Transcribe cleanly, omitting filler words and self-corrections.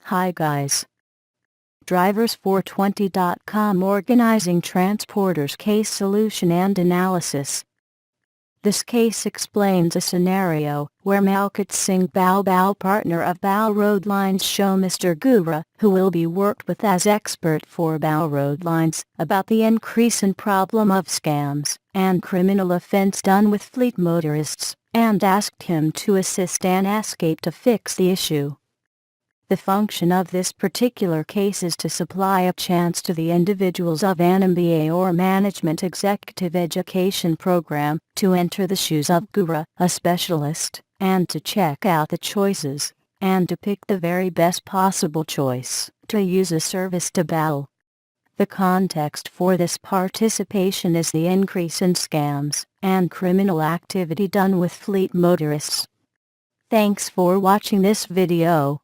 Hi guys. Drivers420.com Organizing Transporters Case Solution and Analysis. This case explains a scenario where Malkit Singh Bao partner of Bao Road Lines show Mr. Gura, who will be worked with as expert for Bao Road Lines, about the increase in problem of scams and criminal offense done with fleet motorists, and asked him to assist an escape to fix the issue. The function of this particular case is to supply a chance to the individuals of an MBA or Management Executive Education program to enter the shoes of Gura, a specialist, and to check out the choices, and to pick the very best possible choice to use a service to Bao. The context for this participation is the increase in scams and criminal activity done with fleet motorists. Thanks for watching this video.